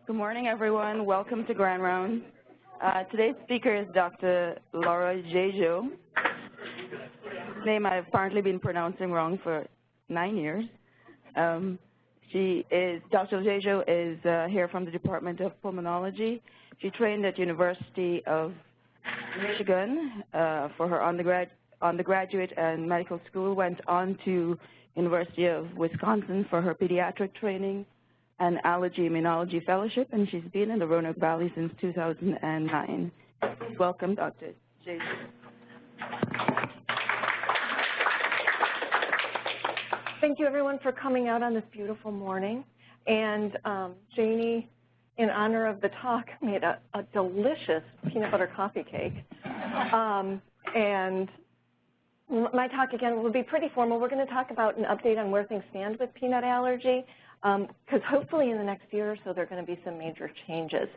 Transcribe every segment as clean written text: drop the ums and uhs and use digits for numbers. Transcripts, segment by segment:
Good morning, everyone. Welcome to Grand Round. Today's speaker is Dr. Laura Dziadzio. Name I've apparently been pronouncing wrong for 9 years. Dr. Dziadzio is here from the Department of Pulmonology. She trained at University of Michigan for her undergraduate and medical school, went on to University of Wisconsin for her pediatric training and Allergy Immunology Fellowship, and she's been in the Roanoke Valley since 2009. Welcome, Dr. Dziadzio. Thank you, everyone, for coming out on this beautiful morning. And Janie, in honor of the talk, made a delicious peanut butter coffee cake. And my talk, again, will be pretty formal. We're going to talk about an update on where things stand with peanut allergy, because hopefully in the next year or so there are going to be some major changes.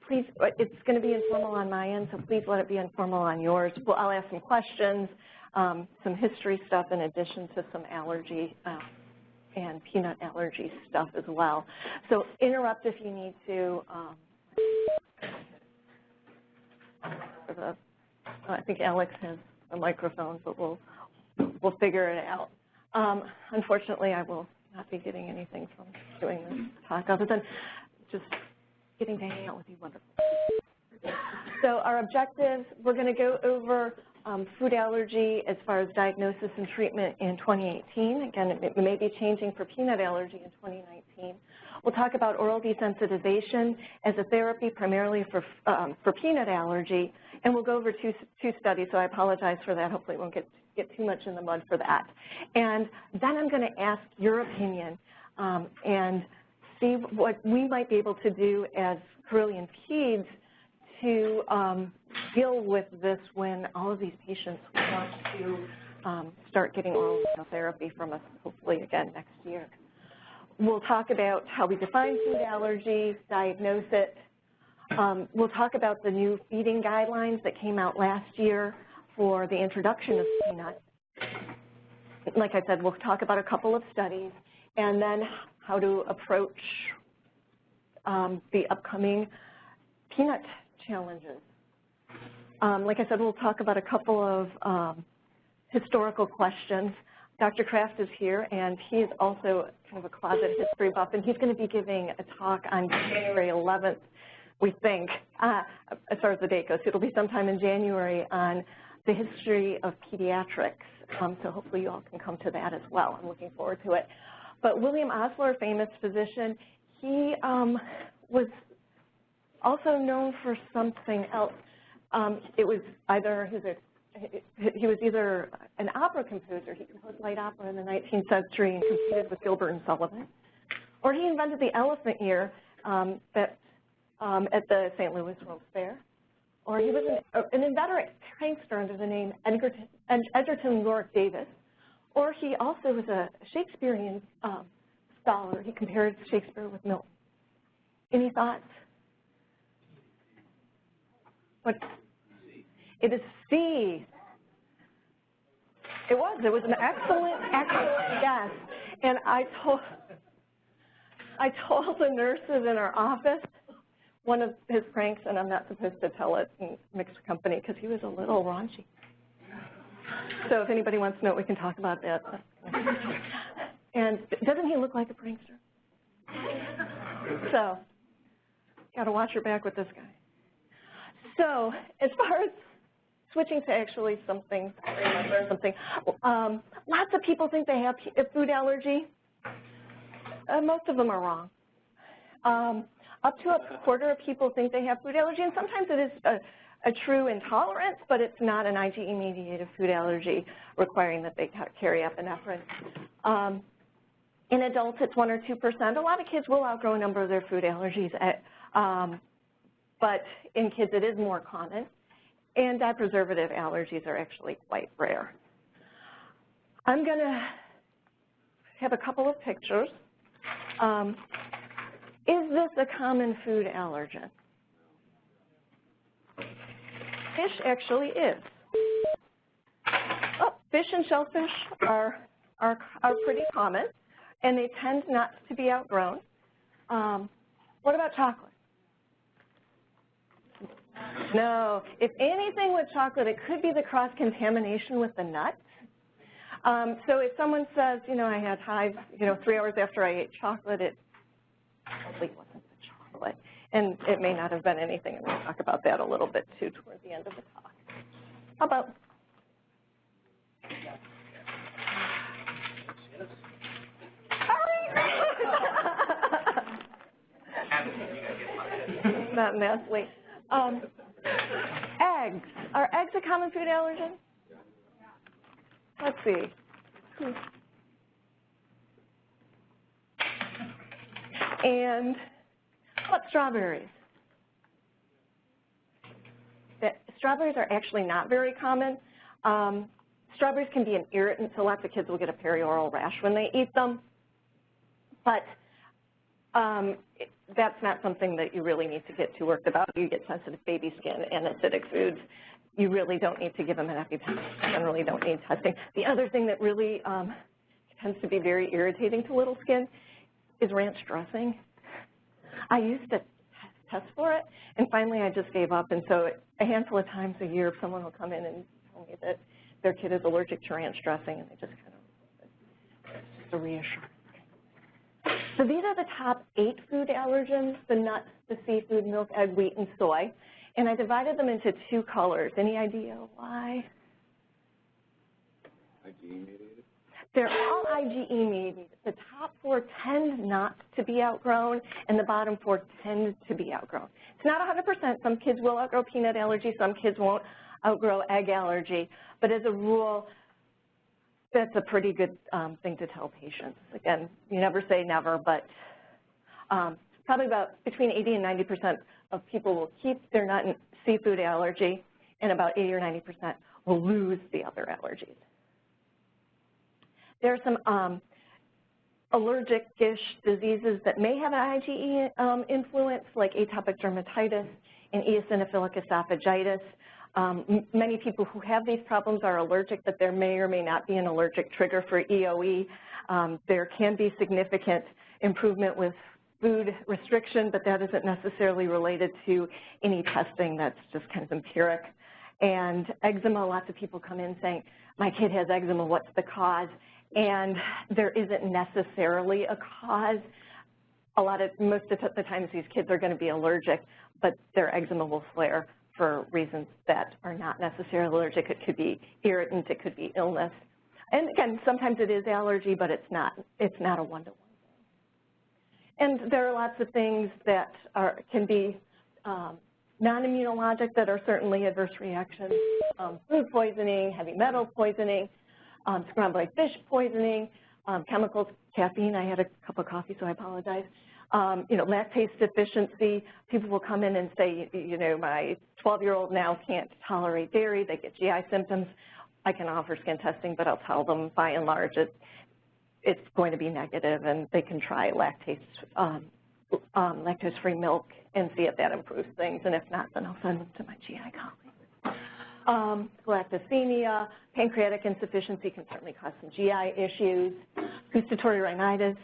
Please, it's going to be informal on my end, so please let it be informal on yours. Well, I'll ask some questions, some history stuff in addition to some allergy and peanut allergy stuff as well. So interrupt if you need to. I think Alex has a microphone, but we'll figure it out. Unfortunately, I will not be getting anything from doing this talk other than just getting to hang out with you. Wonderful. So our objectives, we're going to go over food allergy as far as diagnosis and treatment in 2018. Again, it may be changing for peanut allergy in 2019. We'll talk about oral desensitization as a therapy primarily for peanut allergy, and we'll go over two studies, so I apologize for that. Hopefully it won't get too much in the mud for that. And then I'm going to ask your opinion and see what we might be able to do as Carilion Peds to deal with this when all of these patients want to start getting oral immunotherapy from us, hopefully again next year. We'll talk about how we define food allergy, diagnose it. We'll talk about the new feeding guidelines that came out last year for the introduction of peanut. Like I said, we'll talk about a couple of studies and then how to approach the upcoming peanut challenges. Like I said, we'll talk about a couple of historical questions. Dr. Kraft is here, and he is also kind of a closet history buff, and he's going to be giving a talk on January 11th, we think, as far as the date goes. It'll be sometime in January on the history of pediatrics, so hopefully you all can come to that as well. I'm looking forward to it. But William Osler, famous physician, he was also known for something else. It was either he was either an opera composer, he composed light opera in the 19th century and competed with Gilbert and Sullivan, or he invented the elephant ear at the St. Louis World's Fair, or he was an inveterate prankster under the name Egerton Warwick Davis, or he also was a Shakespearean scholar. He compared Shakespeare with Milton. Any thoughts? What? It is C. It was an excellent guess. And I told the nurses in our office one of his pranks, and I'm not supposed to tell it in mixed company because he was a little raunchy. So if anybody wants to know, we can talk about that. And doesn't he look like a prankster? So, got to watch your back with this guy. So, as far as switching to actually something, lots of people think they have a food allergy. Most of them are wrong. Up to a quarter of people think they have food allergy, and sometimes it is a true intolerance, but it's not an IgE-mediated food allergy requiring that they carry epinephrine. In adults, it's 1 or 2%. A lot of kids will outgrow a number of their food allergies, but in kids it is more common. Anti-preservative allergies are actually quite rare. I'm going to have a couple of pictures. Is this a common food allergen? Fish actually is. Oh, fish and shellfish are pretty common, and they tend not to be outgrown. What about chocolate? No. If anything with chocolate, it could be the cross-contamination with the nuts. So if someone says, you know, I had hives, you know, 3 hours after I ate chocolate, it probably wasn't the chocolate. And it may not have been anything, and we'll talk about that a little bit, too, toward the end of the talk. How about? Not Nestle. Eggs. Are eggs a common food allergen? Let's see. And what strawberries? Strawberries are actually not very common. Strawberries can be an irritant, so lots of kids will get a perioral rash when they eat them. But that's not something that you really need to get too worked about. You get sensitive baby skin and acidic foods. You really don't need to give them an EpiPen. You generally don't need testing. The other thing that really tends to be very irritating to little skin is ranch dressing. I used to test for it, and finally I just gave up. And so a handful of times a year, someone will come in and tell me that their kid is allergic to ranch dressing, and they just kind of, it's just a reassurance. So these are the top 8 food allergens: the nuts, the seafood, milk, egg, wheat, and soy. And I divided them into 2 colors. Any idea why? IgE mediated? They're all IgE mediated. The top 4 tend not to be outgrown, and the bottom 4 tend to be outgrown. It's not 100%. Some kids will outgrow peanut allergy. Some kids won't outgrow egg allergy. But as a rule, that's a pretty good thing to tell patients. Again, you never say never, but probably about between 80 and 90% of people will keep their nut and seafood allergy, and about 80 or 90% will lose the other allergies. There are some allergic-ish diseases that may have an IgE influence, like atopic dermatitis and eosinophilic esophagitis. Many people who have these problems are allergic, but there may or may not be an allergic trigger for EOE. There can be significant improvement with food restriction, but that isn't necessarily related to any testing. That's just kind of empiric. And eczema, lots of people come in saying, my kid has eczema, what's the cause? And there isn't necessarily a cause. Most of the times these kids are going to be allergic, but their eczema will flare for reasons that are not necessarily allergic. It could be irritant, it could be illness. And again, sometimes it is allergy, but it's not a one-to-one. And there are lots of things that can be non-immunologic that are certainly adverse reactions. Food poisoning, heavy metal poisoning, scrambled egg fish poisoning, chemicals, caffeine. I had a cup of coffee, so I apologize. You know, lactase deficiency. People will come in and say, you know, my 12-year-old now can't tolerate dairy. They get GI symptoms. I can offer skin testing, but I'll tell them by and large it's going to be negative, and they can try lactose-free milk and see if that improves things, and if not, then I'll send them to my GI colleague. Galactosemia, pancreatic insufficiency can certainly cause some GI issues. Gustatory rhinitis,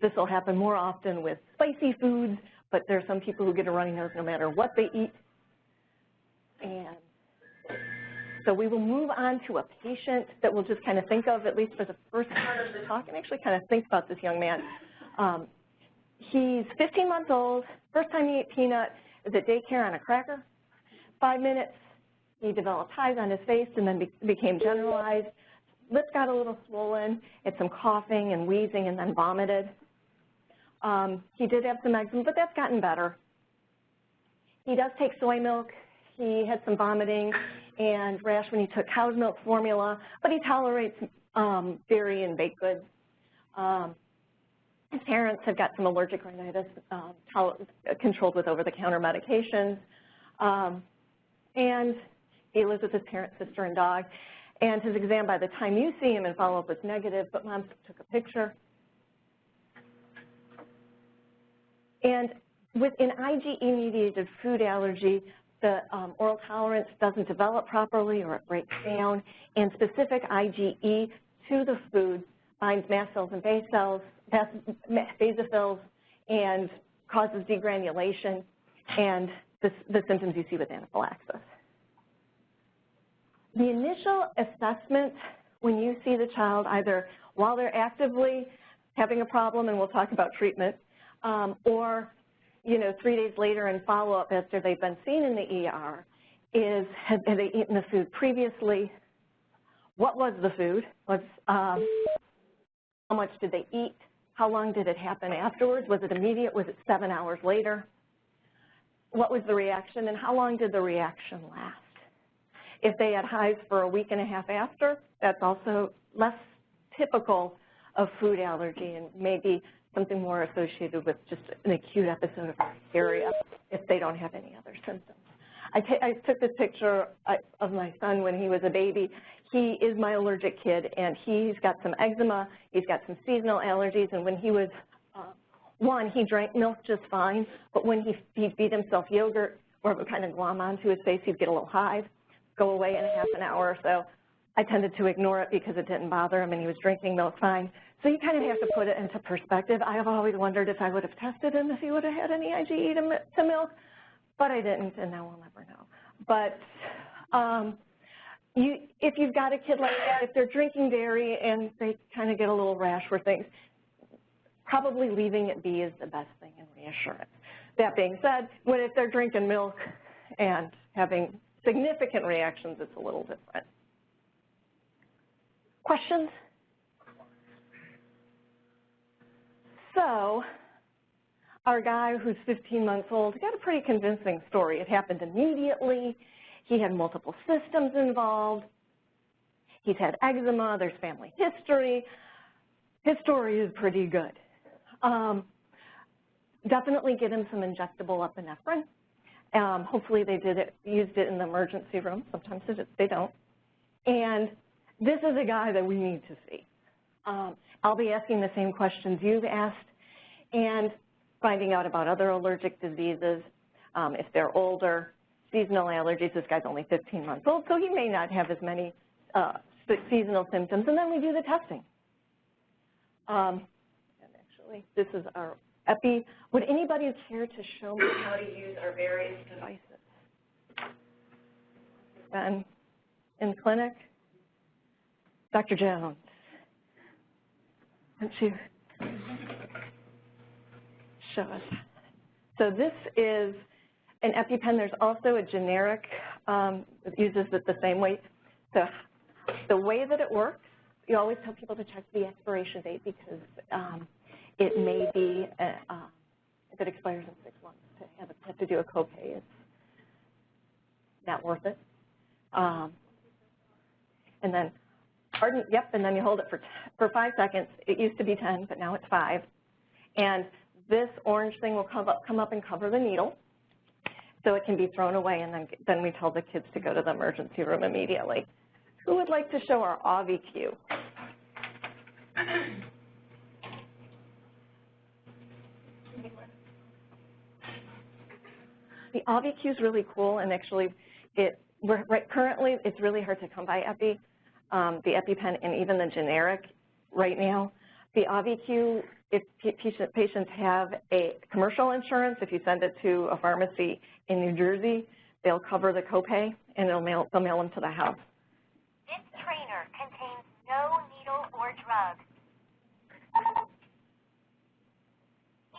this will happen more often with spicy foods, but there are some people who get a runny nose no matter what they eat. And so we will move on to a patient that we'll just kind of think of, at least for the first part of the talk, and actually kind of think about this young man. He's 15 months old, first time he ate peanut, is at daycare on a cracker. 5 minutes, he developed hives on his face and then became generalized. Lips got a little swollen, had some coughing and wheezing, and then vomited. He did have some eczema, but that's gotten better. He does take soy milk. He had some vomiting and rash when he took cow's milk formula, but he tolerates dairy and baked goods. His parents have got some allergic rhinitis controlled with over-the-counter medications. And he lives with his parents, sister, and dog. And his exam, by the time you see him and follow up, was negative, but mom took a picture. And with an IgE-mediated food allergy, the oral tolerance doesn't develop properly or it breaks down, and specific IgE to the food binds mast cells and basophils, and causes degranulation, and the symptoms you see with anaphylaxis. The initial assessment when you see the child either while they're actively having a problem, and we'll talk about treatment, or 3 days later in follow-up after they've been seen in the ER, is have they eaten the food previously? What was the food? How much did they eat? How long did it happen afterwards? Was it immediate? Was it 7 hours later? What was the reaction, and how long did the reaction last? If they had hives for a week and a half after, that's also less typical of food allergy and maybe something more associated with just an acute episode of urticaria if they don't have any other symptoms. I took this picture of my son when he was a baby. He is my allergic kid, and he's got some eczema, he's got some seasonal allergies, and when he was one, he drank milk just fine, but when he'd feed himself yogurt or it would kind of glom onto his face, he'd get a little hive, go away in a half an hour or so. I tended to ignore it because it didn't bother him and he was drinking milk fine. So you kind of have to put it into perspective. I have always wondered if I would have tested him if he would have had any IgE to milk, but I didn't, and now we'll never know. But if you've got a kid like that, if they're drinking dairy and they kind of get a little rash or things, probably leaving it be is the best thing in reassurance. That being said, if they're drinking milk and having significant reactions, it's a little different. Questions? So our guy who's 15 months old got a pretty convincing story. It happened immediately. He had multiple systems involved. He's had eczema. There's family history. His story is pretty good. Definitely get him some injectable epinephrine. Hopefully they used it in the emergency room. Sometimes they don't. And this is a guy that we need to see. I'll be asking the same questions you've asked and finding out about other allergic diseases, if they're older, seasonal allergies. This guy's only 15 months old, so he may not have as many seasonal symptoms, and then we do the testing. And actually, this is our Epi. Would anybody care to show me how to use our various devices? Ben, in clinic? Dr. Jones, why don't you show us? So this is an EpiPen. There's also a generic that uses it the same way. So the way that it works, you always tell people to check the expiration date because it may be, if it expires in 6 months, to have to do a copay, it's not worth it. And then, and then you hold it for 5 seconds. It used to be 10, but now it's 5. And this orange thing will come up and cover the needle, so it can be thrown away, and then we tell the kids to go to the emergency room immediately. Who would like to show our AviQ? The AviQ is really cool, and actually, currently it's really hard to come by Epi, the EpiPen, and even the generic right now. The AviQ, if patients have a commercial insurance, if you send it to a pharmacy in New Jersey, they'll cover the copay, and they'll mail them to the house. This trainer contains no needle or drug.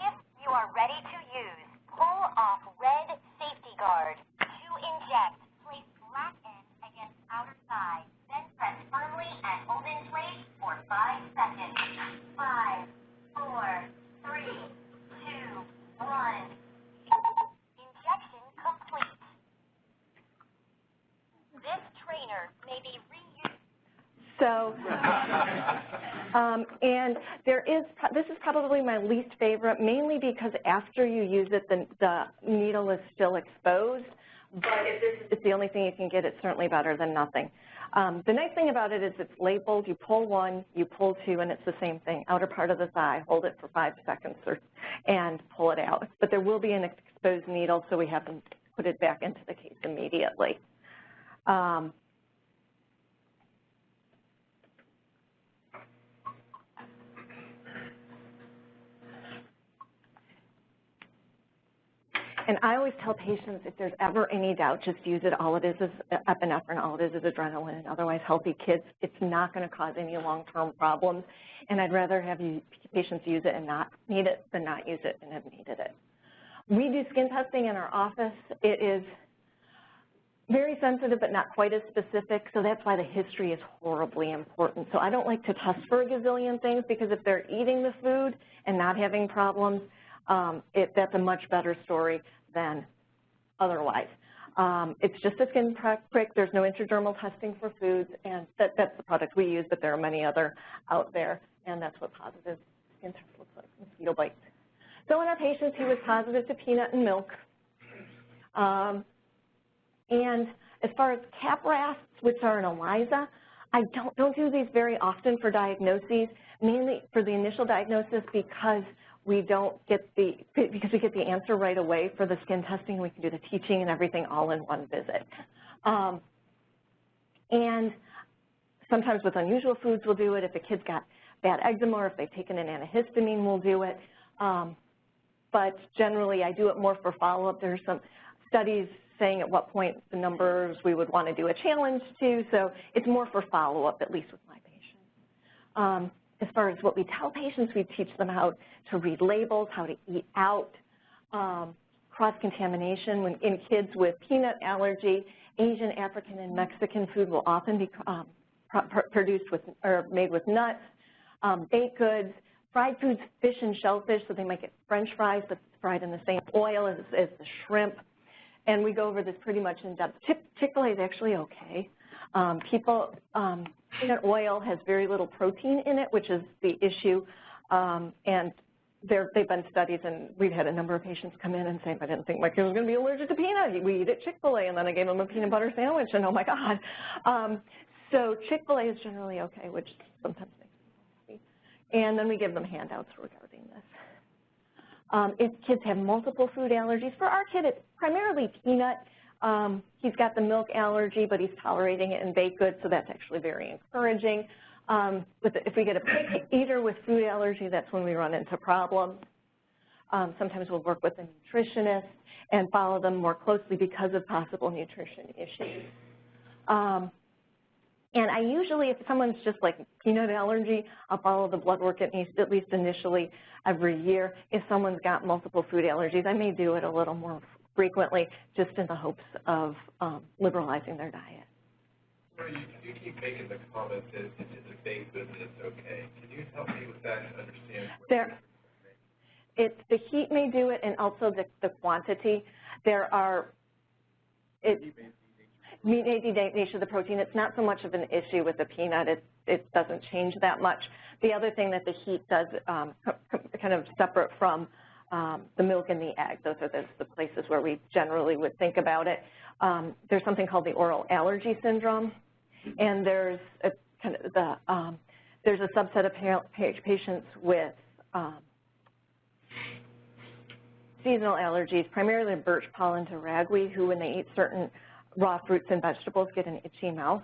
If you are ready to use, pull off red safety guard. To inject, place black end against outer thigh, then press firmly and hold in place for 5 seconds. 5, 4, 3, 2, 1. Injection complete. This trainer may be reused. So, and this is probably my least favorite, mainly because after you use it, the needle is still exposed. But if this is the only thing you can get, it's certainly better than nothing. The nice thing about it is it's labeled. You pull 1, you pull 2, and it's the same thing. Outer part of the thigh, hold it for 5 seconds and pull it out. But there will be an exposed needle, so we have to put it back into the case immediately. And I always tell patients, if there's ever any doubt, just use it. All it is epinephrine, all it is adrenaline, and otherwise healthy kids. It's not going to cause any long-term problems. And I'd rather have patients use it and not need it than not use it and have needed it. We do skin testing in our office. It is very sensitive but not quite as specific, so that's why the history is horribly important. So I don't like to test for a gazillion things, because if they're eating the food and not having problems, that's a much better story than otherwise. It's just a skin prick. There's no intradermal testing for foods, and that's the product we use, but there are many other out there, and that's what positive skin test looks like, mosquito bites. So in our patients, he was positive to peanut and milk. And as far as capRASTs, which are an ELISA, I don't do these very often for diagnoses, mainly for the initial diagnosis, because we get the answer right away for the skin testing. We can do the teaching and everything all in one visit. And sometimes with unusual foods, we'll do it. If a kid's got bad eczema or if they've taken an antihistamine, we'll do it. But generally, I do it more for follow-up. There's some studies saying at what point the numbers we would want to do a challenge to, so it's more for follow-up, at least with my patients. As far as what we tell patients, we teach them how to read labels, how to eat out, cross-contamination. When in kids with peanut allergy, Asian, African, and Mexican food will often be produced with or made with nuts, baked goods, fried foods, fish and shellfish, so they might get French fries, but fried in the same oil as the shrimp. And we go over this pretty much in depth. Chick-fil-A is actually okay. Peanut oil has very little protein in it, which is the issue. And they've been studies, and we've had a number of patients come in and say, I didn't think my kid was going to be allergic to peanut. We eat at Chick-fil-A, and then I gave them a peanut butter sandwich, and oh my God. So Chick-fil-A is generally okay, which sometimes makes me happy. And then we give them handouts regarding this. If kids have multiple food allergies, for our kid it's primarily peanut. He's got the milk allergy, but he's tolerating it in baked goods, so that's actually very encouraging. If we get a picky eater with food allergy, that's when we run into problems. Sometimes we'll work with a nutritionist and follow them more closely because of possible nutrition issues. And I usually, if someone's just like peanut allergy, I'll follow the blood work at least initially every year. If someone's got multiple food allergies, I may do it a little more frequently, just in the hopes of liberalizing their diet. You keep making the comment that it's a baked good and it's okay. Can you help me with that and understand? The heat may do it, and also the quantity. Meat may be nature of the protein. It's not so much of an issue with the peanut. It doesn't change that much. The other thing that the heat does, kind of separate from the milk and the egg, those are the places where we generally would think about it. There's something called the oral allergy syndrome, and there's a subset of patients with seasonal allergies, primarily birch pollen to ragweed, who when they eat certain raw fruits and vegetables get an itchy mouth.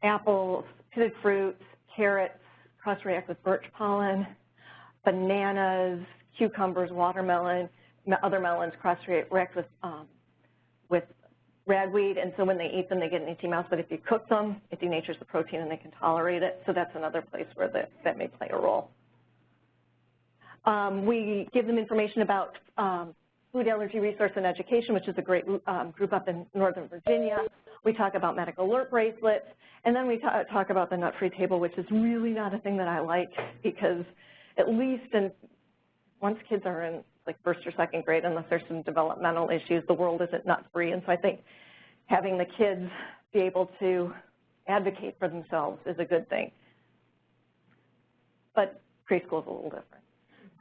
Apples, pitted fruits, carrots cross-react with birch pollen. Bananas, cucumbers, watermelon, other melons cross-react with ragweed, and so when they eat them, they get an itchy mouth. But if you cook them, it denatures the protein and they can tolerate it. So that's another place where that may play a role. We give them information about Food Allergy Resource and Education, which is a great group up in Northern Virginia. We talk about medical alert bracelets, and then we talk about the nut-free table, which is really not a thing that I like, because at least once kids are in like first or second grade, unless there's some developmental issues, the world isn't nut-free. And so I think having the kids be able to advocate for themselves is a good thing. But preschool is a little different.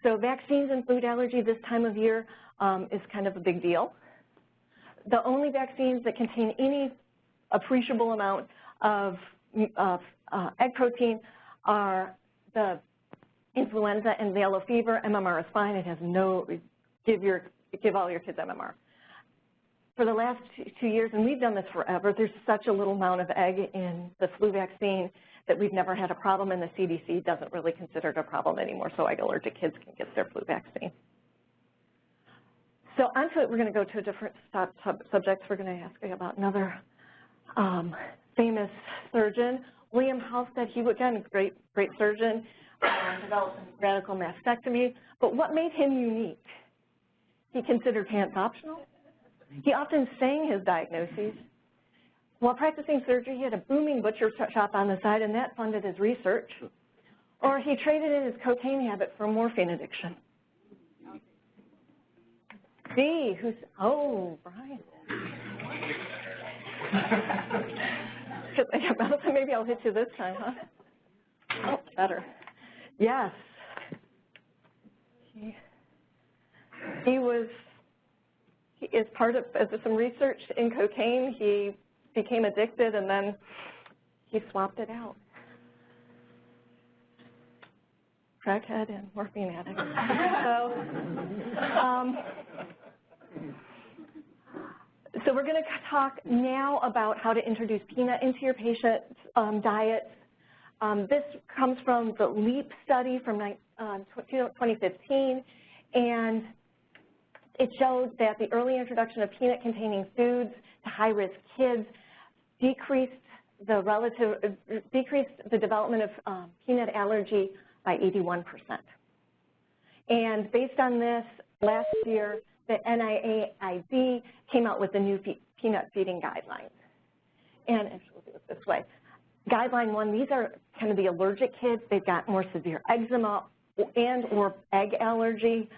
So vaccines and food allergy this time of year is kind of a big deal. The only vaccines that contain any appreciable amount of egg protein are the influenza and the yellow fever. MMR is fine. It has no, give all your kids MMR. For the last 2 years, and we've done this forever, there's such a little amount of egg in the flu vaccine that we've never had a problem, and the CDC doesn't really consider it a problem anymore, so egg allergic kids can get their flu vaccine. So onto it, we're going to go to a different subject. We're going to ask you about another famous surgeon, William Halsted. He, again, great surgeon, developed radical mastectomy. But what made him unique? He considered pants optional. He often sang his diagnoses. While practicing surgery, he had a booming butcher shop on the side, and that funded his research. Or he traded in his cocaine habit for morphine addiction. B, who's, oh, Brian. Maybe I'll hit you this time, huh? Oh, better. Yes. As some research in cocaine, he became addicted and then he swapped it out. Crackhead and morphine addict. So we're going to talk now about how to introduce peanut into your patient's diet. This comes from the LEAP study from 2015, and it showed that the early introduction of peanut-containing foods to high-risk kids decreased the development of peanut allergy by 81%. And based on this, last year, the NIAID came out with the new peanut feeding guidelines. And actually, we'll do it this way. Guideline 1, these are kind of the allergic kids. They've got more severe eczema and or egg allergy.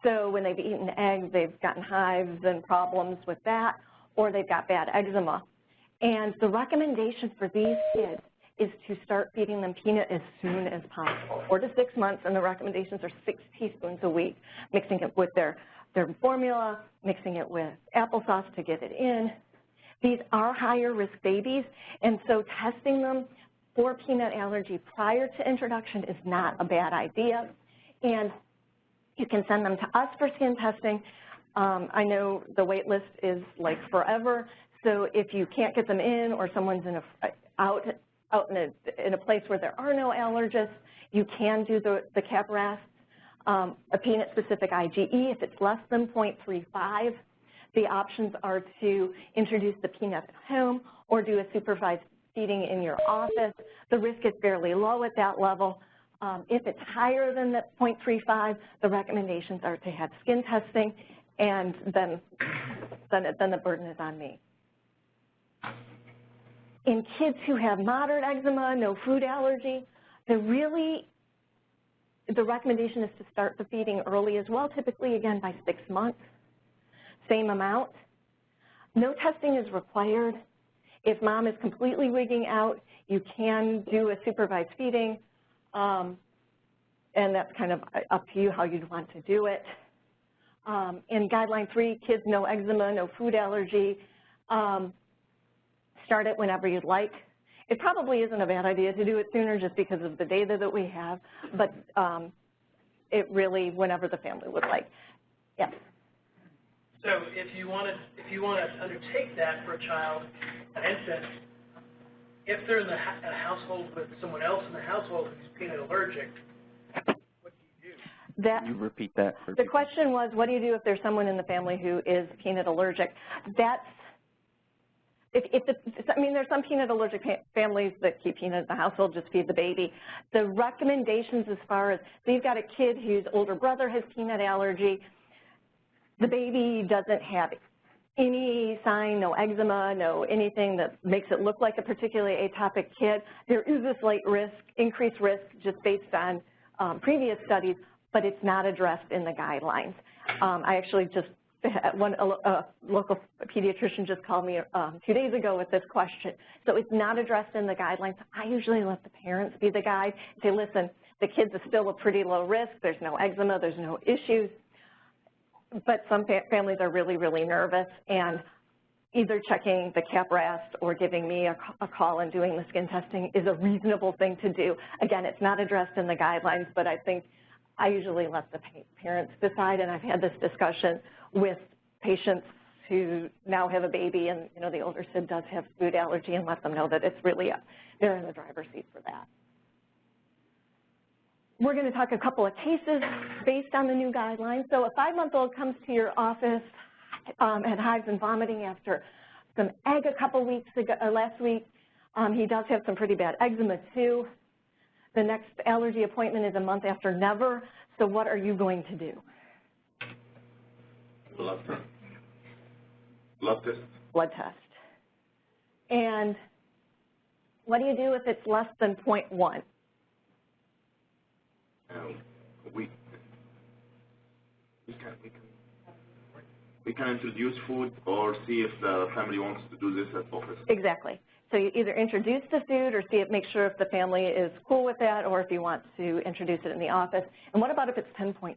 So when they've eaten eggs, they've gotten hives and problems with that, or they've got bad eczema. And the recommendation for these kids is to start feeding them peanut as soon as possible, 4 to 6 months, and the recommendations are 6 teaspoons a week, mixing it with their formula, mixing it with applesauce to get it in. These are higher risk babies, and so testing them for peanut allergy prior to introduction is not a bad idea. And you can send them to us for skin testing. I know the wait list is like forever, so if you can't get them in or someone's out in a place where there are no allergists, you can do the capRASTs, a peanut-specific IgE if it's less than 0.35. The options are to introduce the peanut at home or do a supervised feeding in your office. The risk is fairly low at that level. If it's higher than the 0.35, the recommendations are to have skin testing, and then the burden is on me. In kids who have moderate eczema, no food allergy, the recommendation is to start the feeding early as well, typically, again, by 6 months, same amount. No testing is required. If mom is completely wigging out, you can do a supervised feeding, and that's kind of up to you how you'd want to do it. In Guideline 3, kids, no eczema, no food allergy, start it whenever you'd like. It probably isn't a bad idea to do it sooner just because of the data that we have, but it really, whenever the family would like. Yes? So if you want to undertake that for a child, an infant, if they're in a household with someone else in the household who's peanut allergic, what do you do? Can you repeat that? The question was, what do you do if there's someone in the family who is peanut allergic? That's, there's some peanut allergic families that keep peanut in the household, just feed the baby. The recommendations as far as, so you've got a kid whose older brother has peanut allergy, the baby doesn't have any sign, no eczema, no anything that makes it look like a particularly atopic kid. There is a slight risk, increased risk, just based on previous studies, but it's not addressed in the guidelines. I actually just had a local pediatrician just called me 2 days ago with this question. So it's not addressed in the guidelines. I usually let the parents be the guide and say, listen, the kids are still a pretty low risk. There's no eczema. There's no issues. But some families are really, really nervous, and either checking the capRAST or giving me a call and doing the skin testing is a reasonable thing to do. Again, it's not addressed in the guidelines, but I think I usually let the parents decide, and I've had this discussion with patients who now have a baby, and the older kid does have food allergy, and let them know that it's really they're in the driver's seat for that. we're going to talk a couple of cases based on the new guidelines. So a 5-month-old comes to your office, had hives and vomiting after some egg a couple weeks ago, last week. He does have some pretty bad eczema too. The next allergy appointment is a month after never. So what are you going to do? Blood test. Blood test. Blood test. And what do you do if it's less than 0.1? We can introduce food or see if the family wants to do this at office. Exactly. So you either introduce the food or see it, make sure if the family is cool with that, or if you want to introduce it in the office. And what about if it's 10.2?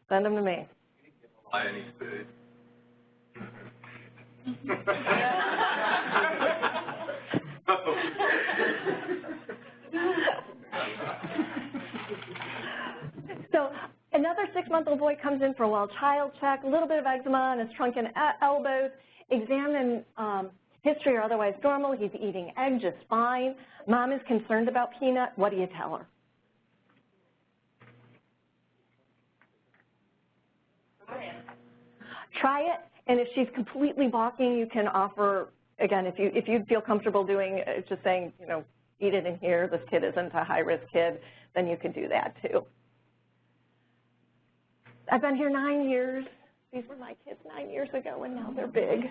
Send them to me. Buy any food. So another 6-month-old boy comes in for a well-child check, a little bit of eczema on his trunk and elbows, examine history or otherwise normal. He's eating egg just fine. Mom is concerned about Peanut. What do you tell her? Try it, and if she's completely balking, you can offer, again, if you feel comfortable doing, just saying, you know, eat it in here, this kid isn't a high-risk kid, then you can do that too. I've been here 9 years. These were my kids 9 years ago, and now they're big.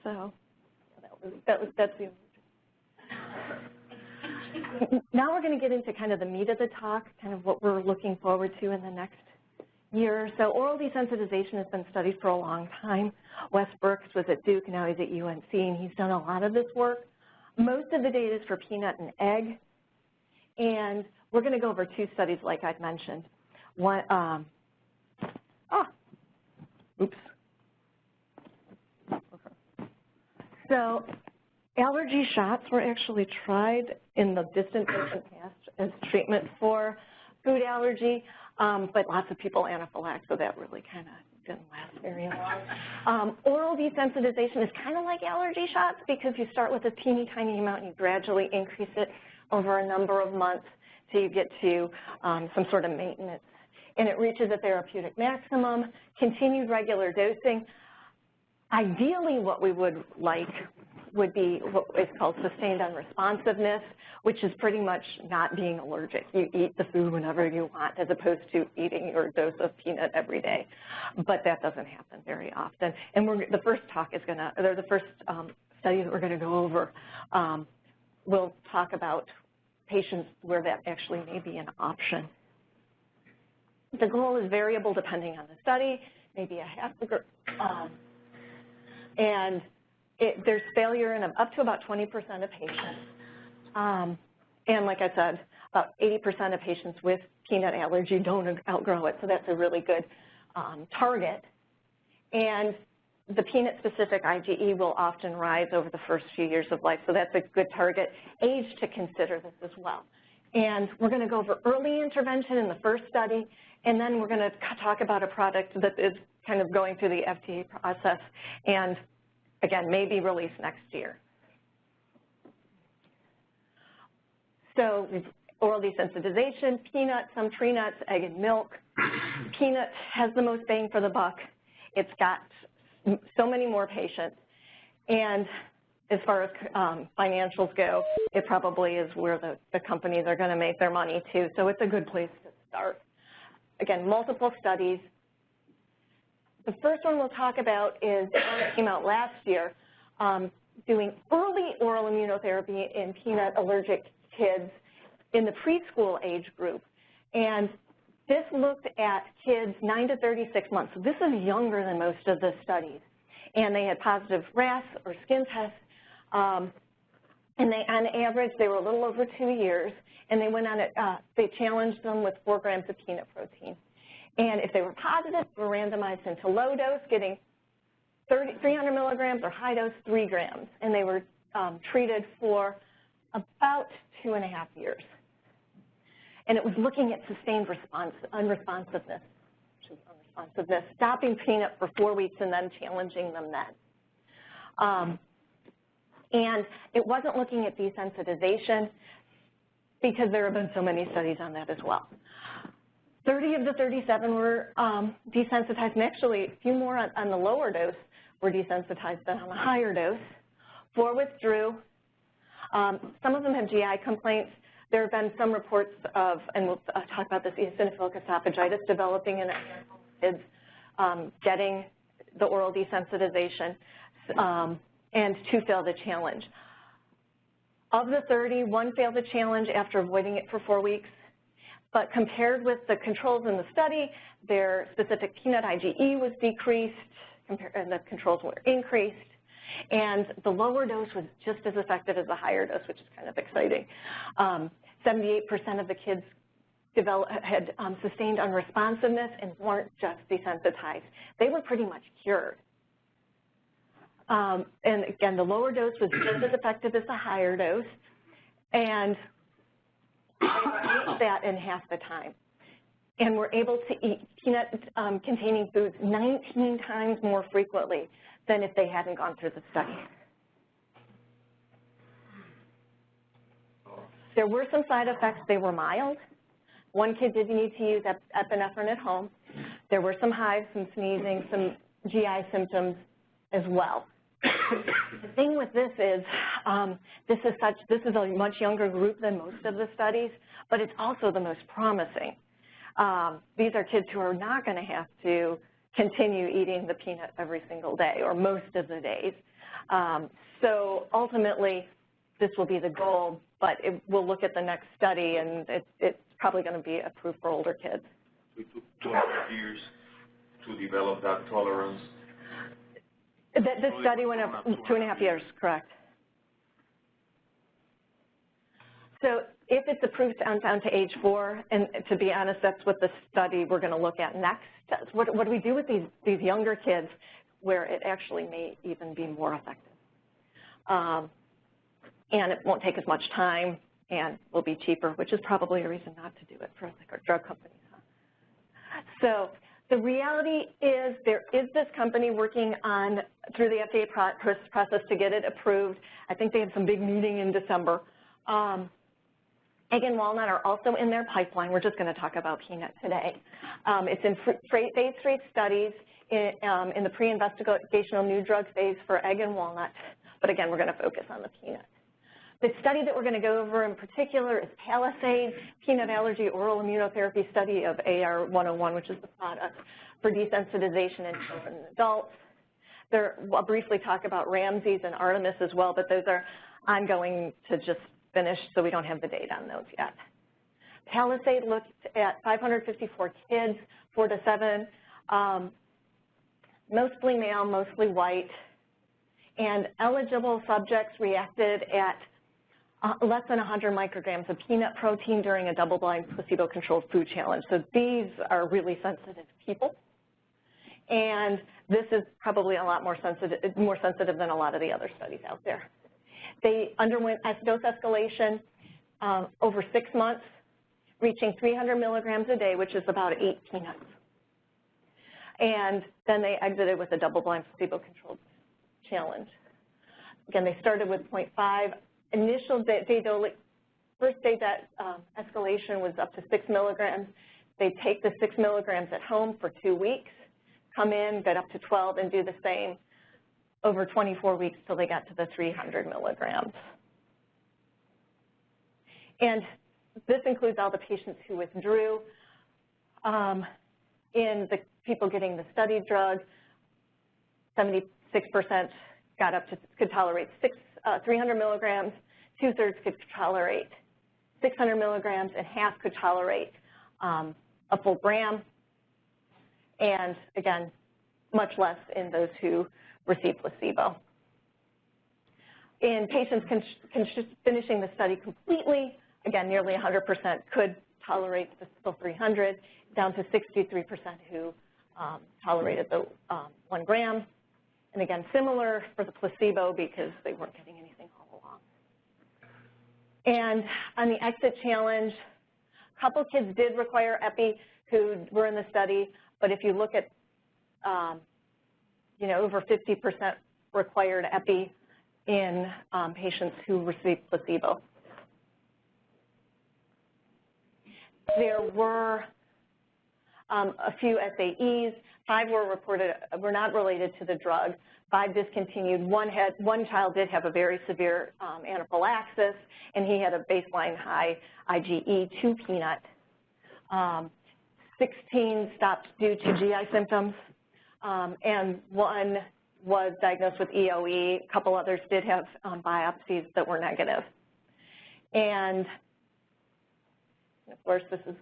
So that's the. Now we're going to get into kind of the meat of the talk, kind of what we're looking forward to in the next year. So oral desensitization has been studied for a long time. Wes Burks was at Duke, now he's at UNC, and he's done a lot of this work. Most of the data is for peanut and egg, and we're going to go over 2 studies like I've mentioned. One, oops. So allergy shots were actually tried in the distant past as treatment for food allergy, but lots of people anaphylaxed, so that really kind of didn't last very long. Oral desensitization is kind of like allergy shots because you start with a teeny tiny amount and you gradually increase it over a number of months till you get to some sort of maintenance. And it reaches a therapeutic maximum, continued regular dosing. Ideally, what we would like would be what is called sustained unresponsiveness, which is pretty much not being allergic. You eat the food whenever you want as opposed to eating your dose of peanut every day. But that doesn't happen very often. And the first talk is going to, or the first study that we're going to go over, we'll talk about patients where that actually may be an option. The goal is variable depending on the study, maybe a half the group. And there's failure in up to about 20% of patients. And like I said, about 80% of patients with peanut allergy don't outgrow it, so that's a really good target. And the peanut-specific IgE will often rise over the first few years of life, so that's a good target age to consider this as well. And we're going to go over early intervention in the first study, and then we're going to talk about a product that is kind of going through the FDA process and, again, may be released next year. So oral desensitization, peanut, some tree nuts, egg and milk. Peanut has the most bang for the buck. It's got so many more patients. And as far as financials go, it probably is where the companies are going to make their money too. So it's a good place to start. Again, multiple studies. The first one we'll talk about is one that came out last year, doing early oral immunotherapy in peanut-allergic kids in the preschool age group. And this looked at kids 9 to 36 months. So this is younger than most of the studies. And they had positive RAS or skin tests. And they, on average, they were a little over 2 years. And they went on it, they challenged them with 4 grams of peanut protein. And if they were positive, they were randomized into low dose, getting 300 milligrams, or high dose, 3 grams. And they were treated for about 2.5 years. And it was looking at sustained unresponsiveness, stopping peanut for 4 weeks and then challenging them then. And it wasn't looking at desensitization. because there have been so many studies on that as well. 30 of the 37 were desensitized, and actually a few more on the lower dose were desensitized than on the higher dose. 4 withdrew. Some of them have GI complaints. There have been some reports of, and we'll talk about this, eosinophilic esophagitis developing in kids getting the oral desensitization, and 2 failed the challenge. Of the 30, 1 failed the challenge after avoiding it for 4 weeks. But compared with the controls in the study, their specific peanut IgE was decreased, and the controls were increased. And the lower dose was just as effective as the higher dose, which is kind of exciting. 78% of the kids had sustained unresponsiveness and weren't just desensitized. They were pretty much cured. And again, the lower dose was just as effective as the higher dose, and they ate that in half the time. And were able to eat peanut-containing foods 19 times more frequently than if they hadn't gone through the study. There were some side effects. They were mild. 1 kid did need to use epinephrine at home. There were some hives, some sneezing, some GI symptoms as well. The thing with this is this is a much younger group than most of the studies, but it's also the most promising. These are kids who are not going to have to continue eating the peanut every single day or most of the days. So ultimately, this will be the goal, but we'll look at the next study, and it's probably going to be approved for older kids. We took 2.5 years to develop that tolerance. The study went up 2.5 years, correct. So if it's approved down to age 4, and to be honest, that's what the study we're going to look at next. What do we do with these younger kids where it actually may even be more effective? And it won't take as much time and will be cheaper, which is probably a reason not to do it for drug companies. So the reality is there is this company working on, through the FDA process to get it approved. I think they have some big meeting in December. Egg and walnut are also in their pipeline. We're just going to talk about peanut today. It's in phase 3 studies in the pre-investigational new drug phase for egg and walnut. But again, we're going to focus on the peanut. The study that we're going to go over in particular is PALISADE, Peanut-Allergy Oral Immunotherapy Study of AR101, which is the product for desensitization in children and adults. I'll briefly talk about Ramses and Artemis as well, but those are ongoing to just finish, so we don't have the data on those yet. PALISADE looked at 554 kids, 4 to 7, mostly male, mostly white, and eligible subjects reacted at less than 100 micrograms of peanut protein during a double-blind placebo-controlled food challenge. So these are really sensitive people, and this is probably a lot more sensitive than a lot of the other studies out there. They underwent dose escalation over 6 months, reaching 300 milligrams a day, which is about 8 peanuts. And then they exited with a double-blind placebo-controlled challenge. Again, they started with 0.5. Initial first day that escalation was up to 6 milligrams. They take the 6 milligrams at home for 2 weeks, come in, get up to 12, and do the same over 24 weeks till they got to the 300 milligrams. And this includes all the patients who withdrew. In the people getting the study drug, 76% got up to, could tolerate 300 milligrams, 2/3 could tolerate 600 milligrams, and half could tolerate a full gram. And again, much less in those who received placebo. In patients finishing the study completely, again, nearly 100% could tolerate the full 300, down to 63% who tolerated the 1 gram. And again, similar for the placebo because they weren't getting anything all along. And on the exit challenge, a couple kids did require Epi who were in the study, but if you look at, over 50% required Epi in patients who received placebo. There were a few SAEs. 5 were not related to the drug. 5 discontinued. One child did have a very severe anaphylaxis, and he had a baseline high IgE to peanut. 16 stopped due to GI symptoms, and 1 was diagnosed with EOE. A couple others did have biopsies that were negative. And of course, this is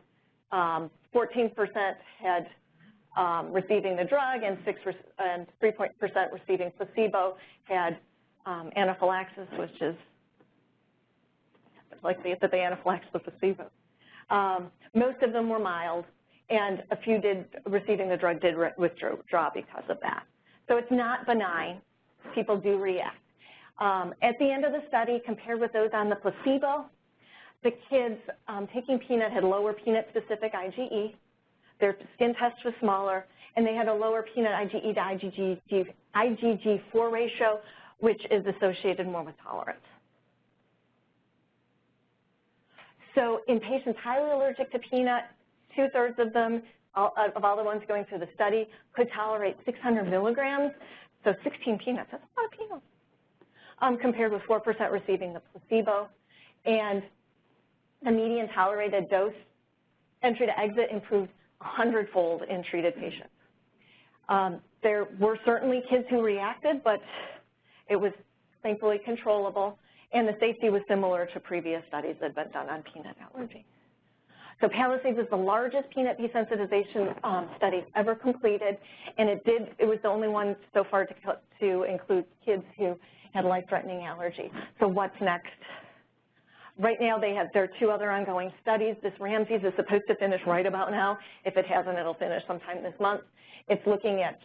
14% had receiving the drug, and 3% receiving placebo had anaphylaxis, which is likely that they anaphylaxed the placebo. Most of them were mild, and a few receiving the drug did withdraw because of that. So it's not benign. People do react. At the end of the study, compared with those on the placebo, the kids taking peanut had lower peanut-specific IgE. Their skin test was smaller, and they had a lower peanut IgE to IgG4 ratio, which is associated more with tolerance. So in patients highly allergic to peanut, 2/3 of them, of all the ones going through the study, could tolerate 600 milligrams, so 16 peanuts. That's a lot of peanuts, compared with 4% receiving the placebo. And the median tolerated dose, entry to exit, improved 100-fold in treated patients. There were certainly kids who reacted, but it was thankfully controllable, and the safety was similar to previous studies that had been done on peanut allergy. So PALISADE was the largest peanut desensitization study ever completed, and it was the only one so far to include kids who had life-threatening allergy. So what's next? Right now, there are 2 other ongoing studies. This Ramsey's is supposed to finish right about now. If it hasn't, it'll finish sometime this month. It's looking at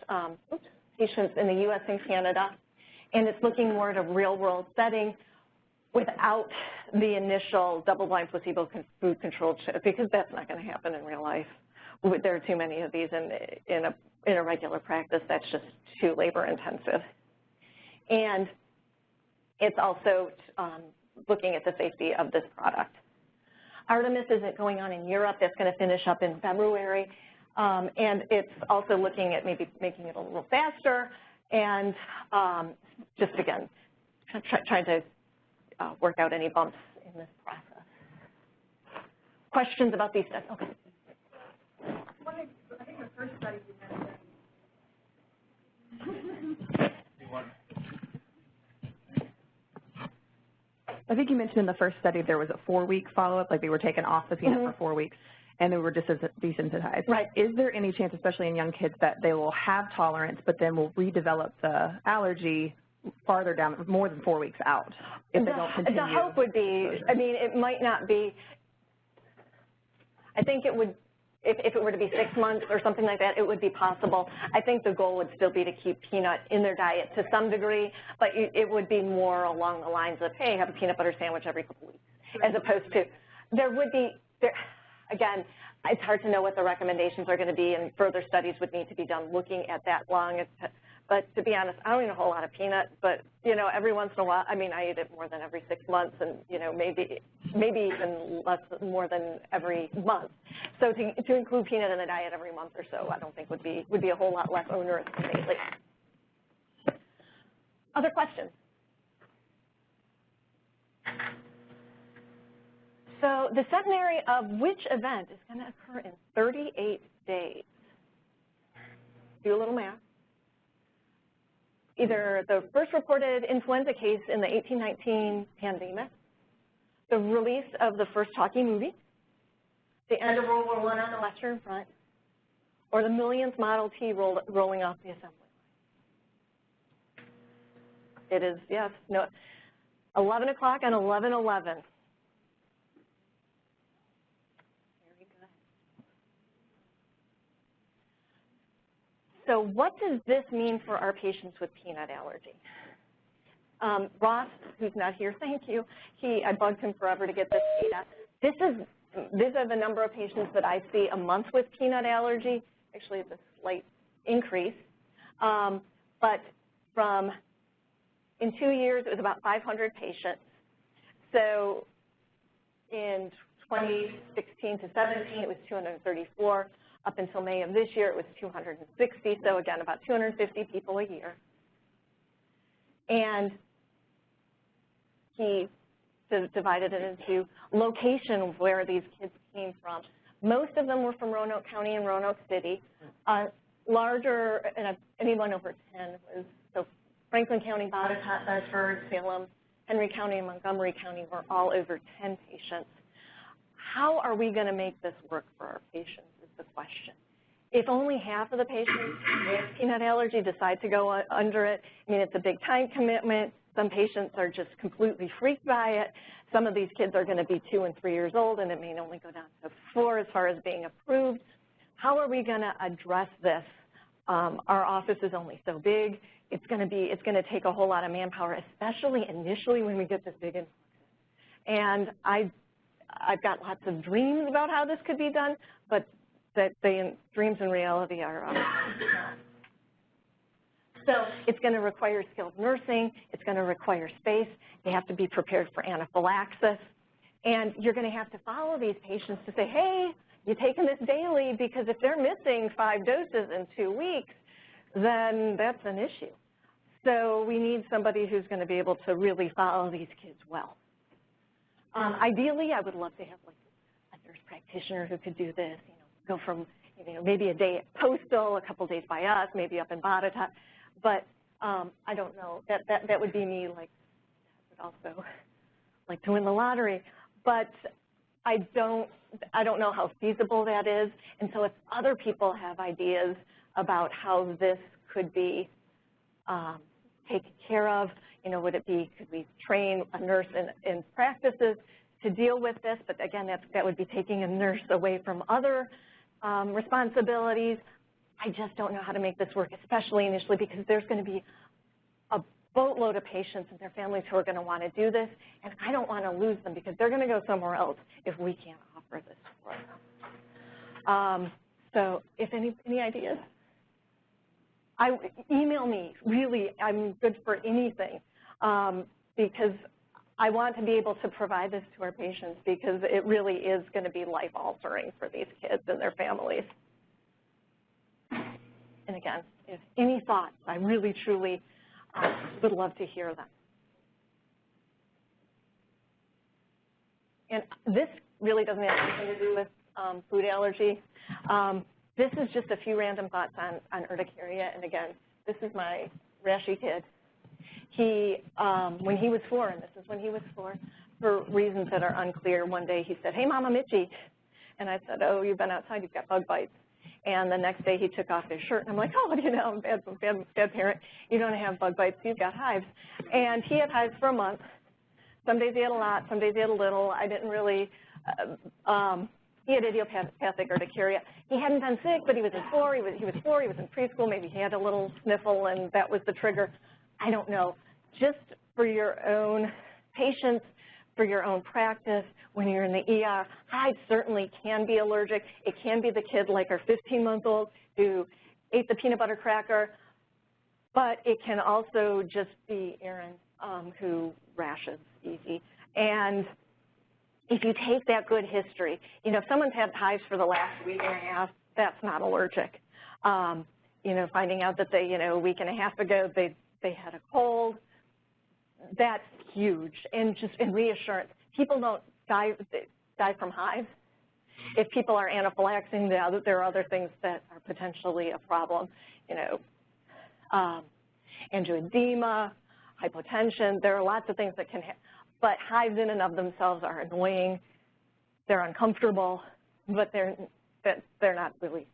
patients in the U.S. and Canada, and it's looking more at a real-world setting without the initial double-blind placebo-controlled, because that's not going to happen in real life. There are too many of these in a regular practice. That's just too labor-intensive. And it's also looking at the safety of this product. Artemis isn't going on in Europe. That's going to finish up in February. And it's also looking at maybe making it a little faster and just, again, trying to work out any bumps in this process. Questions about these studies? Okay. I think the first study you mentioned. I think you mentioned in the first study there was a 4-week follow-up, like they were taken off the peanut for 4 weeks, and they were desensitized. Right. Is there any chance, especially in young kids, that they will have tolerance but then will redevelop the allergy farther down, more than 4 weeks out, if they don't continue? The hope would be, I mean, it might not be, I think it would, if it were to be 6 months or something like that, it would be possible. I think the goal would still be to keep peanut in their diet to some degree, but it would be more along the lines of, hey, have a peanut butter sandwich every couple weeks, as opposed to, again, it's hard to know what the recommendations are going to be, and further studies would need to be done looking at that long. But to be honest, I don't eat a whole lot of peanut, but, you know, every once in a while, I mean, I eat it more than every 6 months, and, you know, maybe even more than every month. So to include peanut in the diet every month or so, I don't think would be a whole lot less onerous daily. Other questions? So the centenary of which event is going to occur in 38 days? Do a little math. Either the first reported influenza case in the 1819 pandemic, the release of the first talking movie, the end of World War I on the Western Front, or the millionth Model T rolling off the assembly line. It is, yes, no, 11 o'clock on 11/11. So what does this mean for our patients with peanut allergy? Ross, who's not here, thank you. I bugged him forever to get this data. These are the number of patients that I see a month with peanut allergy. Actually, it's a slight increase. But in 2 years, it was about 500 patients. So in 2016 to 17, it was 234. Up until May of this year, it was 260. So again, about 250 people a year. And he divided it into location where these kids came from. Most of them were from Roanoke County and Roanoke City. Larger, and anyone over 10 was, so Franklin County, Botetourt, Bedford, Salem, Henry County, and Montgomery County were all over 10 patients. How are we going to make this work for our patients is the question. If only half of the patients with peanut allergy decide to go under it, I mean, it's a big time commitment. Some patients are just completely freaked by it. Some of these kids are going to be 2 and 3 years old, and it may only go down to 4 as far as being approved. How are we going to address this? Our office is only so big. It's going to take a whole lot of manpower, especially initially when we get this big influx. And I've got lots of dreams about how this could be done, but the dreams and reality are so it's going to require skilled nursing. It's going to require space. They have to be prepared for anaphylaxis. And you're going to have to follow these patients to say, hey, you're taking this daily, because if they're missing 5 doses in 2 weeks, then that's an issue. So we need somebody who's going to be able to really follow these kids well. Ideally, I would love to have like a nurse practitioner who could do this, go from maybe a day at Postal, a couple days by us, maybe up in Botetourt. But I don't know, that would be me, like, I would also like to win the lottery. But I don't know how feasible that is. And so if other people have ideas about how this could be taken care of, would it be, could we train a nurse in practices to deal with this? But again, that would be taking a nurse away from other responsibilities. I just don't know how to make this work, especially initially, because there's going to be a boatload of patients and their families who are going to want to do this, and I don't want to lose them because they're going to go somewhere else if we can't offer this for them. So if any ideas? Email me, really, I'm good for anything, because I want to be able to provide this to our patients, because it really is going to be life-altering for these kids and their families. And again, if any thoughts, I really, truly would love to hear them. And this really doesn't have anything to do with food allergy. This is just a few random thoughts on urticaria. And again, this is my rashy kid. He, when he was 4, and this is when he was 4, for reasons that are unclear, one day he said, hey, Mom, I'm itchy. And I said, oh, you've been outside, you've got bug bites. And the next day he took off his shirt, and I'm like, oh, I'm a bad parent. You don't have bug bites, you've got hives. And he had hives for a month. Some days he had a lot, some days he had a little. I didn't really, he had idiopathic urticaria. He hadn't been sick, but he was 4, he was in preschool, maybe he had a little sniffle, and that was the trigger. I don't know. Just for your own patients, for your own practice, when you're in the ER, hives certainly can be allergic. It can be the kid, like our 15-month-old who ate the peanut butter cracker, but it can also just be Aaron who rashes easy. And if you take that good history, if someone's had hives for the last week and a half, that's not allergic. Finding out that they, a week and a half ago, they had a cold, that's huge. And just in reassurance, people don't die from hives. If people are anaphylaxing, there are other things that are potentially a problem, angioedema, hypotension. There are lots of things that can happen. But hives in and of themselves are annoying. They're uncomfortable, but they're not really.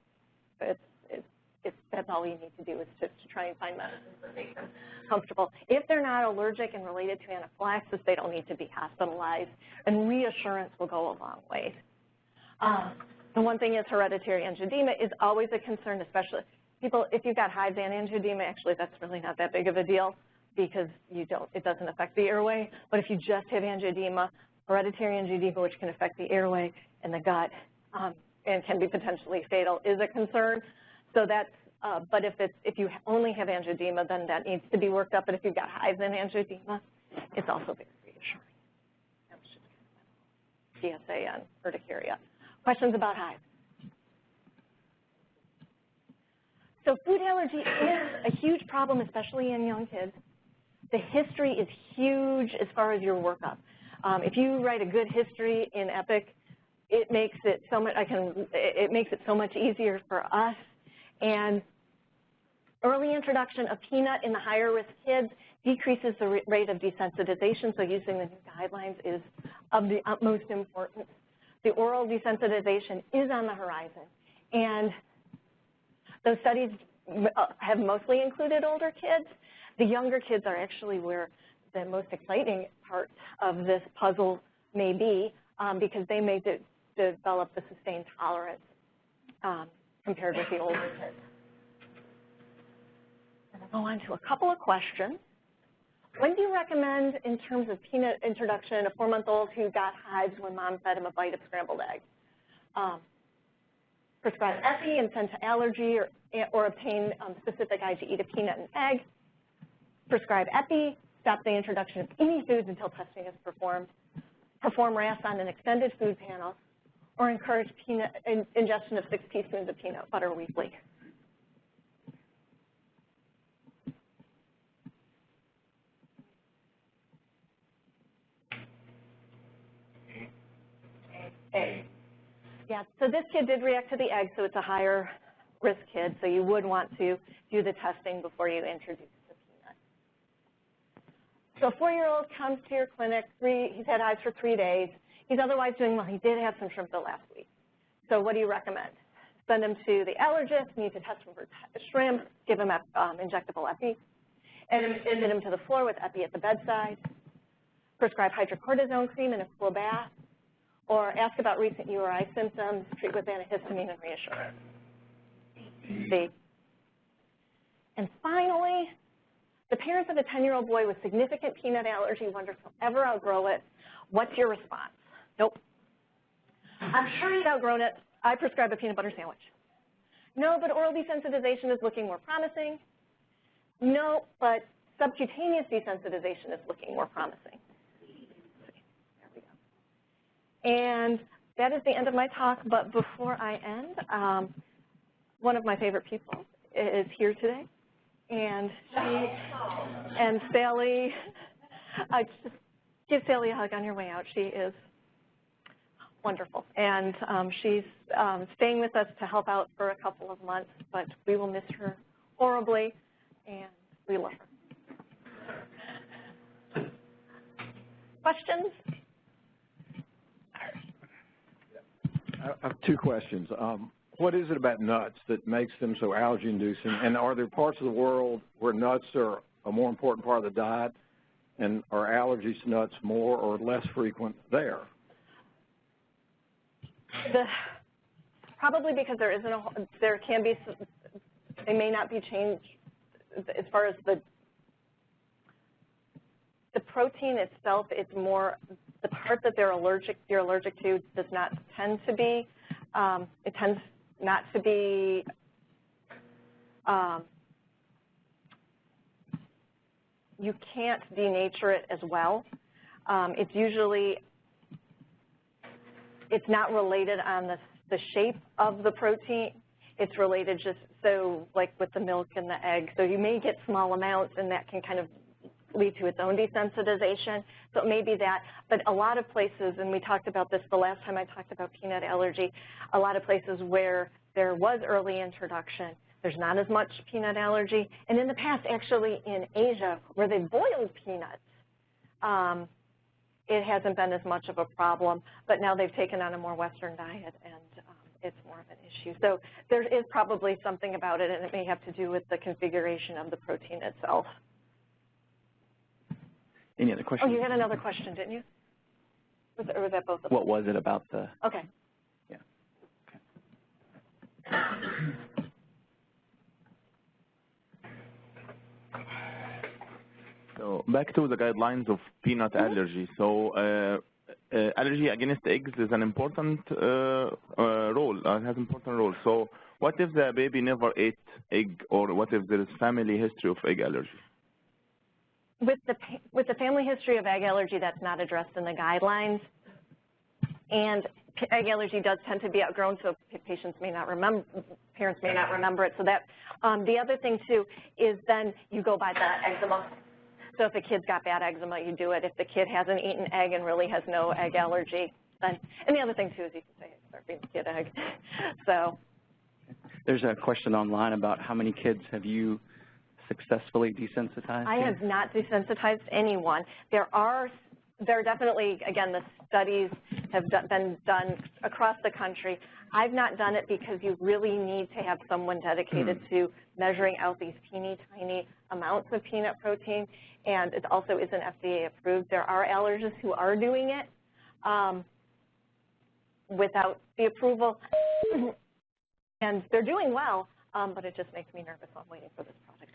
That's all you need to do is to try and find medicines that make them comfortable. If they're not allergic and related to anaphylaxis, they don't need to be hospitalized, and reassurance will go a long way. The one thing is hereditary angioedema is always a concern, especially people, if you've got hives and angioedema, actually that's really not that big of a deal because it doesn't affect the airway. But if you just have angioedema, hereditary angioedema, which can affect the airway and the gut and can be potentially fatal, is a concern. So that's, but if you only have angioedema, then that needs to be worked up. But if you've got hives and angioedema, it's also very reassuring. PSA and urticaria. Questions about hives? So food allergy is a huge problem, especially in young kids. The history is huge as far as your workup. If you write a good history in EPIC, it makes it so much. It makes it so much easier for us. And early introduction of peanut in the higher risk kids decreases the rate of desensitization. So using the new guidelines is of the utmost importance. The oral desensitization is on the horizon, and those studies have mostly included older kids. The younger kids are actually where the most exciting part of this puzzle may be, because they may develop the sustained tolerance compared with the older kids. And I'll go on to a couple of questions. When do you recommend, in terms of peanut introduction, a 4-month-old who got hives when mom fed him a bite of scrambled egg? Prescribe Epi and send to Allergy, or obtain specific IgE to peanut and egg. Prescribe Epi, stop the introduction of any foods until testing is performed. Perform RAS on an extended food panel, or encourage ingestion of 6 teaspoons of peanut butter weekly. Egg. Yeah, so this kid did react to the egg, so it's a higher risk kid, so you would want to do the testing before you introduce the peanut. So a 4-year-old comes to your clinic, he's had hives for 3 days. He's otherwise doing well. He did have some shrimp the last week. So what do you recommend? Send him to the allergist, need to test him for shrimp, give him injectable Epi, and admit him to the floor with Epi at the bedside, prescribe hydrocortisone cream and a cool bath, or ask about recent URI symptoms, treat with antihistamine and reassurance. See. And finally, the parents of a 10-year-old boy with significant peanut allergy wonder if he'll ever outgrow it. What's your response? Nope. I'm sure he'd outgrown it. I prescribe a peanut butter sandwich. No, but oral desensitization is looking more promising. No, but subcutaneous desensitization is looking more promising. And that is the end of my talk, but before I end, one of my favorite people is here today, and Sally, just give Sally a hug on your way out. She is wonderful, and she's staying with us to help out for a couple of months, but we will miss her horribly, and we love her. Questions? I have 2 questions. What is it about nuts that makes them so allergy-inducing? And are there parts of the world where nuts are a more important part of the diet? And are allergies to nuts more or less frequent there? Probably because there can be, they may not be changed as far as the protein itself. It's more the part that you're allergic to does not tend to be, it tends not to be you can't denature it as well. It's usually, it's not related on the shape of the protein. It's related just so, like with the milk and the egg. So you may get small amounts, and that can kind of lead to its own desensitization. So it may be that, but a lot of places, and we talked about this the last time I talked about peanut allergy, a lot of places where there was early introduction, there's not as much peanut allergy. And in the past, actually in Asia, where they boiled peanuts, it hasn't been as much of a problem, but now they've taken on a more Western diet, and it's more of an issue. So there is probably something about it, and it may have to do with the configuration of the protein itself. Any other questions? Oh, you had another question, didn't you? Or was that both of them? What was it about the? Okay. Yeah. Okay. So back to the guidelines of peanut allergy. So allergy against eggs is an important role. Has important role. So what if the baby never ate egg, or what if there is family history of egg allergy? With the family history of egg allergy, that's not addressed in the guidelines. And egg allergy does tend to be outgrown, so patients may not remember, parents may not remember it. So that, the other thing too is then you go by the eczema. So if a kid's got bad eczema, you do it. If the kid hasn't eaten egg and really has no egg allergy, then, and the other thing too is you can say, start feeding the kid egg. So. There's a question online about how many kids have you successfully desensitized? I have not desensitized anyone. There are definitely, again, the studies have been done across the country. I've not done it because you really need to have someone dedicated to measuring out these teeny tiny amounts of peanut protein, and it also isn't FDA approved. There are allergists who are doing it without the approval, and they're doing well, but it just makes me nervous. I'm waiting for this product.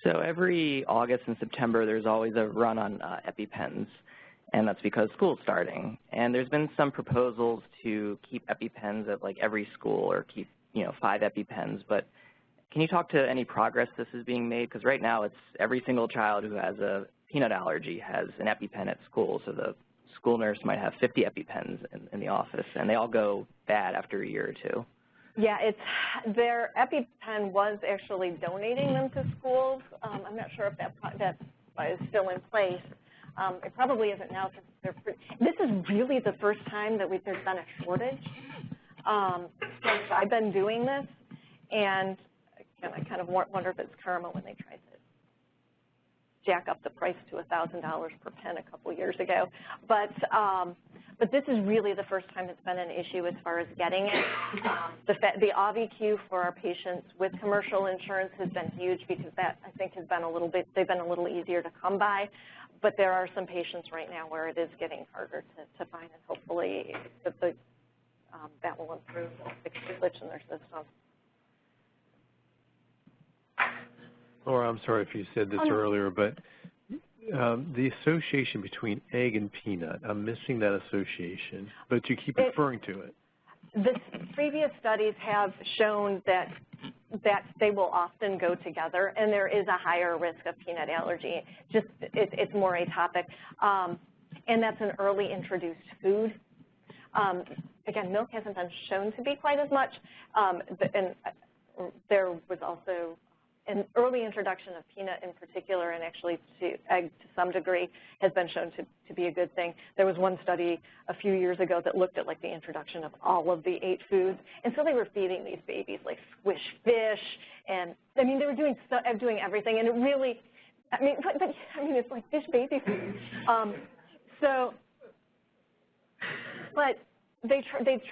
So every August and September, there's always a run on EpiPens, and that's because school's starting. And there's been some proposals to keep EpiPens at like every school or keep, 5 EpiPens. But can you talk to any progress this is being made? Because right now it's every single child who has a peanut allergy has an EpiPen at school. So the school nurse might have 50 EpiPens in the office, and they all go bad after a year or two. Yeah, their EpiPen was actually donating them to schools. I'm not sure if that is still in place. It probably isn't now because this is really the first time that there's been a shortage since I've been doing this, and again, I kind of wonder if it's karma when they tried to jack up the price to $1,000 per pen a couple years ago. But this is really the first time it's been an issue as far as getting it. The AVIQ for our patients with commercial insurance has been huge because that, I think, has been they've been a little easier to come by. But there are some patients right now where it is getting harder to find, and hopefully that will improve, fix the glitch in their system. Laura, I'm sorry if you said this earlier, but the association between egg and peanut, I'm missing that association, but you keep referring to it. The previous studies have shown that they will often go together, and there is a higher risk of peanut allergy. Just it's more atopic, and that's an early introduced food. Again, milk hasn't been shown to be quite as much, and there was also an early introduction of peanut in particular, and actually to egg to some degree, has been shown to be a good thing. There was one study a few years ago that looked at like the introduction of all of the 8 foods, and so they were feeding these babies like squish fish, and I mean they were doing everything, and it really, I mean, but it's like fish baby food. But they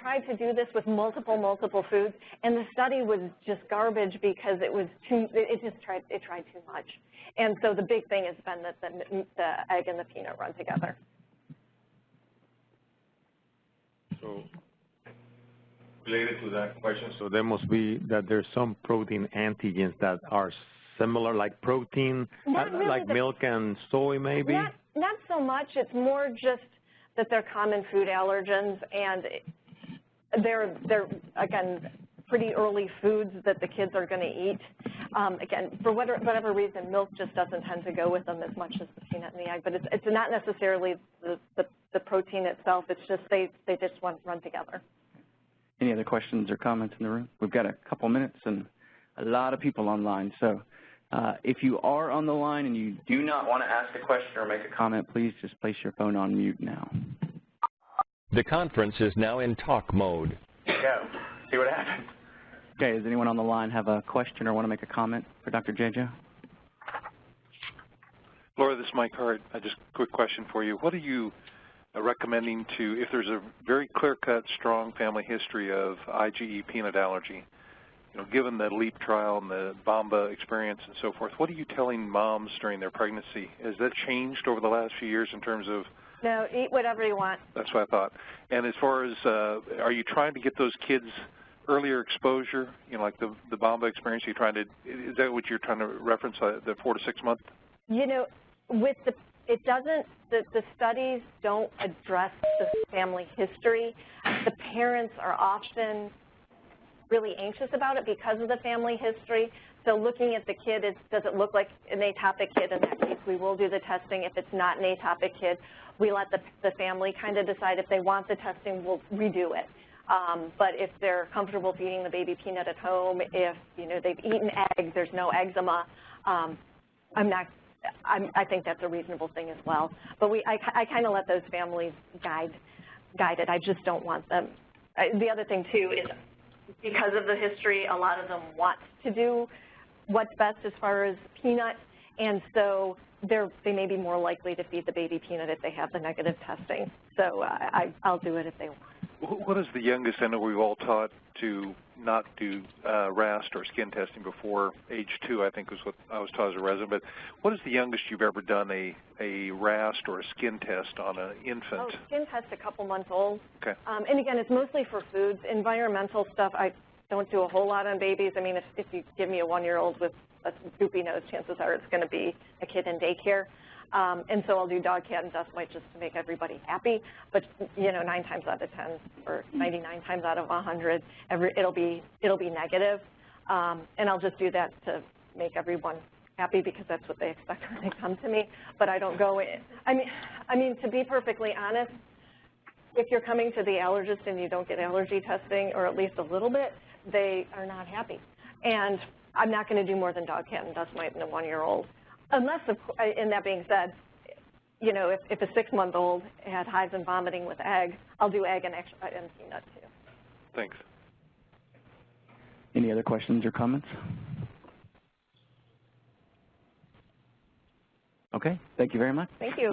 tried to do this with multiple foods, and the study was just garbage because it tried too much. And so the big thing has been that the egg and the peanut run together. So related to that question, so there must be that there's some protein antigens that are similar, like protein, really like milk and soy maybe? Not so much. It's more just that they're common food allergens, and they're again, pretty early foods that the kids are going to eat. Again, for whatever reason, milk just doesn't tend to go with them as much as the peanut and the egg, but it's not necessarily the protein itself. It's just they just run together. Any other questions or comments in the room? We've got a couple minutes and a lot of people online, so if you are on the line and you do not want to ask a question or make a comment, please just place your phone on mute now. The conference is now in talk mode. There you go. See what happens. Okay, does anyone on the line have a question or want to make a comment for Dr. Dziadzio? Laura, this is Mike Hart. Just a quick question for you. What are you recommending if there's a very clear-cut, strong family history of IgE peanut allergy? Given the LEAP trial and the Bomba experience and so forth, what are you telling moms during their pregnancy? Has that changed over the last few years in terms of? No, eat whatever you want. That's what I thought. And as far as, are you trying to get those kids earlier exposure, like the Bomba experience? Is that what you're trying to reference, the 4 to 6 month? With the studies don't address the family history. The parents are often really anxious about it because of the family history. So looking at the kid, does it look like an atopic kid? In that case, we will do the testing. If it's not an atopic kid, we let the family kind of decide if they want the testing, we'll redo it. But if they're comfortable feeding the baby peanut at home, if they've eaten eggs, there's no eczema, I think that's a reasonable thing as well. But I kind of let those families guide it. I just don't want them. The other thing too is because of the history, a lot of them want to do what's best as far as peanut, and so they may be more likely to feed the baby peanut if they have the negative testing. So I'll do it if they want. What is the youngest? I know we've all taught to not do RAST or skin testing before age 2, I think was what I was taught as a resident, but what is the youngest you've ever done a RAST or a skin test on an infant? Oh, skin test a couple months old. Okay. And again, it's mostly for foods. Environmental stuff, I don't do a whole lot on babies. I mean, if you give me a 1-year-old with a droopy nose, chances are it's going to be a kid in daycare. And so I'll do dog, cat, and dust mite just to make everybody happy. But 9 times out of 10, or 99 times out of 100, it'll be negative. And I'll just do that to make everyone happy because that's what they expect when they come to me. But I don't go in. I mean, to be perfectly honest, if you're coming to the allergist and you don't get allergy testing, or at least a little bit, they are not happy. And I'm not going to do more than dog, cat, and dust mite in a 1-year-old. Unless, and that being said, if a 6-month-old had hives and vomiting with egg, I'll do egg and peanut too. Thanks. Any other questions or comments? Okay, thank you very much. Thank you.